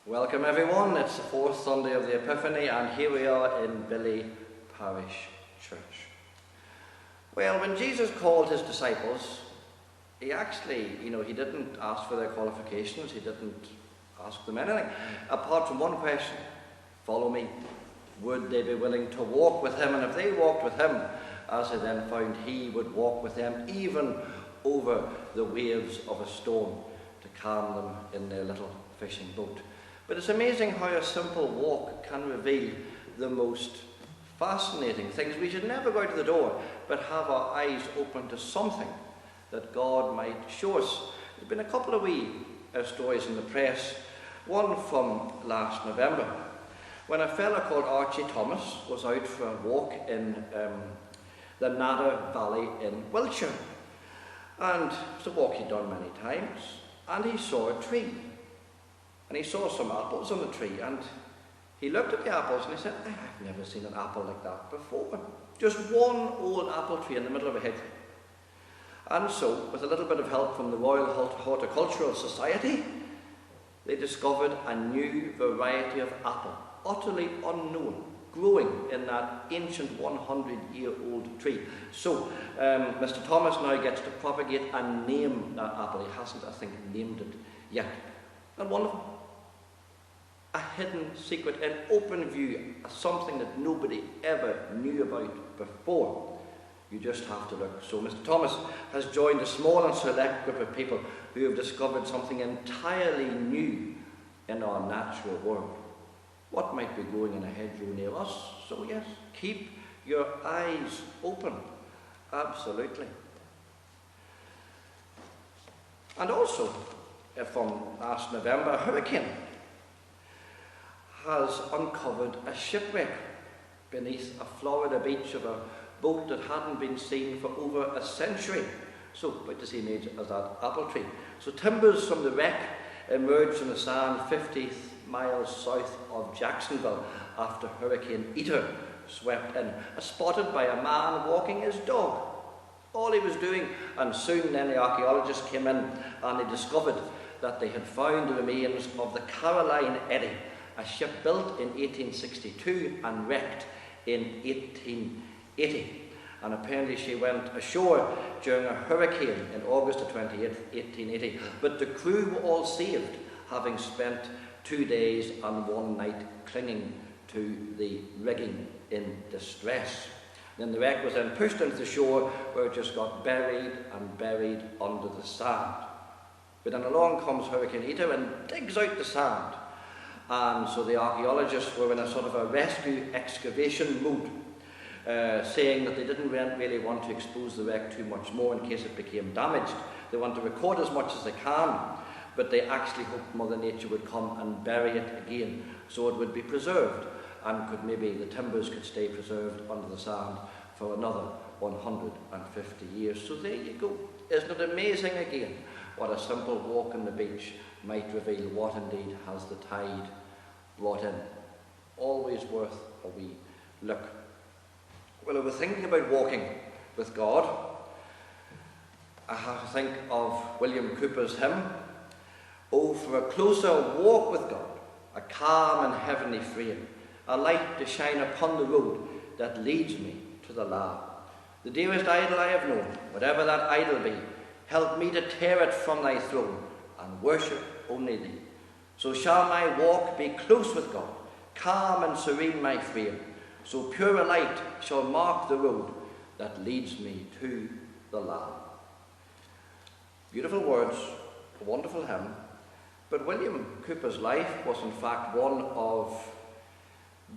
Welcome everyone, it's the fourth Sunday of the Epiphany and here we are in Billy Parish Church. Well, when Jesus called his disciples, he actually, he didn't ask for their qualifications, he didn't ask them anything, apart from one question: follow me. Would they be willing to walk with him? And if they walked with him, as they then found, he would walk with them even over the waves of a storm to calm them in their little fishing boat. But it's amazing how a simple walk can reveal the most fascinating things. We should never go out the door, but have our eyes open to something that God might show us. There's been a couple of wee stories in the press. One from last November, when a fella called Archie Thomas was out for a walk in the Nadder Valley in Wiltshire. And it's a walk he'd done many times, and he saw a tree. And he saw some apples on the tree, and he looked at the apples and he said, I've never seen an apple like that before. Just one old apple tree in the middle of a hedge. And so, with a little bit of help from the Royal Horticultural Society, they discovered a new variety of apple, utterly unknown, growing in that ancient 100-year-old tree. So, Mr. Thomas now gets to propagate and name that apple. He hasn't, I think, named it yet. And wonderful. A hidden secret, an open view, something that nobody ever knew about before. You just have to look. So Mr. Thomas has joined a small and select group of people who have discovered something entirely new in our natural world. What might be growing in a hedgerow near us? So yes, keep your eyes open. Absolutely. And also, from last November, a hurricane has uncovered a shipwreck beneath a Florida beach of a boat that hadn't been seen for over a century. So, about the same age as that apple tree. So timbers from the wreck emerged in the sand 50 miles south of Jacksonville after Hurricane Eta swept in, spotted by a man walking his dog. All he was doing, and soon then the archaeologists came in and they discovered that they had found the remains of the Caroline Eddy, a ship built in 1862 and wrecked in 1880. And apparently she went ashore during a hurricane in August the 28th, 1880. But the crew were all saved, having spent 2 days and 1 night clinging to the rigging in distress. Then the wreck was then pushed into the shore, where it just got buried and buried under the sand. But then along comes Hurricane Eta and digs out the sand. And so the archaeologists were in a sort of a rescue excavation mode, saying that they didn't really want to expose the wreck too much more in case it became damaged. They want to record as much as they can, but they actually hoped Mother Nature would come and bury it again, so it would be preserved, and the timbers could stay preserved under the sand for another 150 years. So there you go. Isn't it amazing again what a simple walk on the beach might reveal what indeed has the tide brought in? Always worth a wee look. Well, if we're thinking about walking with God, I have to think of William Cowper's hymn, "Oh, for a closer walk with God, a calm and heavenly frame, a light to shine upon the road that leads me to the Lamb. The dearest idol I have known, whatever that idol be, help me to tear it from thy throne and worship only thee. So shall my walk be close with God, calm and serene my frame, so pure a light shall mark the road that leads me to the Lamb." Beautiful words, a wonderful hymn, but William Cowper's life was in fact one of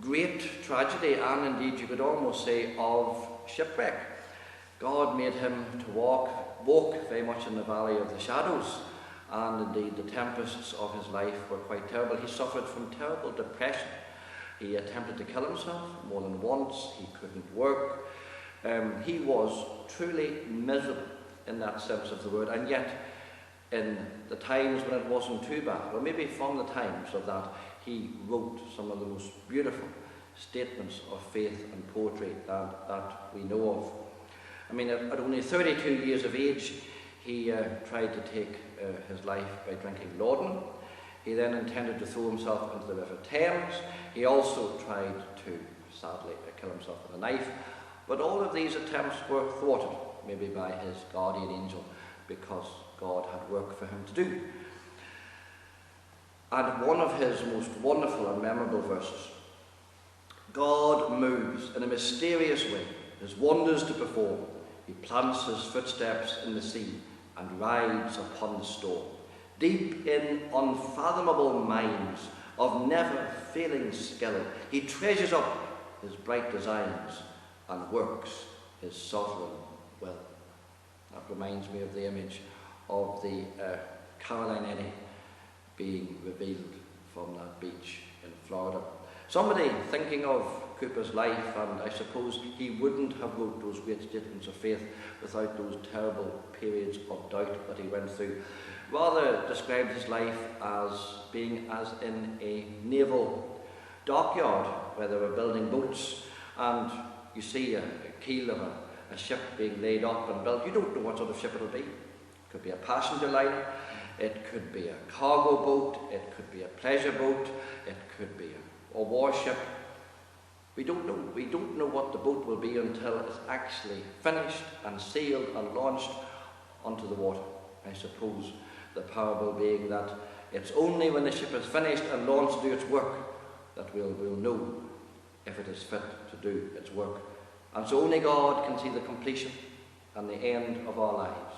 great tragedy, and indeed you could almost say of shipwreck. God made him to walk very much in the valley of the shadows, and indeed the tempests of his life were quite terrible. He suffered from terrible depression. He attempted to kill himself more than once. He couldn't work. He was truly miserable in that sense of the word, and yet in the times when it wasn't too bad, or maybe from the times of that, he wrote some of the most beautiful statements of faith and poetry that we know of. I mean, at only 32 years of age, he tried to take his life by drinking laudanum. He then intended to throw himself into the River Thames. He also tried to, sadly, kill himself with a knife. But all of these attempts were thwarted, maybe by his guardian angel, because God had work for him to do. And one of his most wonderful and memorable verses, God moves in a mysterious way, his wonders to perform. He plants his footsteps in the sea and rides upon the storm. Deep in unfathomable mines of never-failing skill, he treasures up his bright designs and works his sovereign will. That reminds me of the image of the Caroline Eddy being revealed from that beach in Florida. Somebody thinking of Cooper's life, and I suppose he wouldn't have wrote those great statements of faith without those terrible periods of doubt that he went through, rather described his life as being as in a naval dockyard where they were building boats, and you see a keel of a ship being laid up and built. You don't know what sort of ship it'll be. It could be a passenger liner, it could be a cargo boat, it could be a pleasure boat, it could be a warship. We don't know. We don't know what the boat will be until it's actually finished and sailed and launched onto the water. I suppose the parable being that it's only when the ship is finished and launched to do its work that we'll know if it is fit to do its work. And so only God can see the completion and the end of our lives.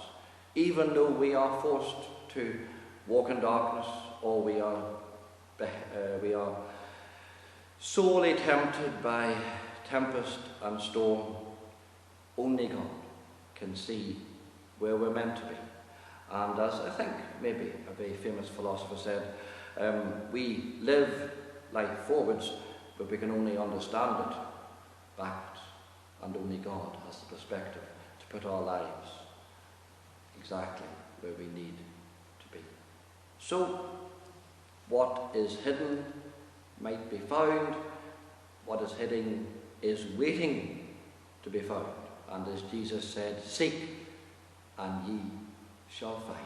Even though we are forced to walk in darkness, or we are sorely tempted by tempest and storm, only God can see where we're meant to be. And as I think maybe a very famous philosopher said, we live life forwards, but we can only understand it backwards. And only God has the perspective to put our lives exactly where we need to be. So, what is hidden might be found. What is hidden is waiting to be found. And as Jesus said, seek and ye shall find.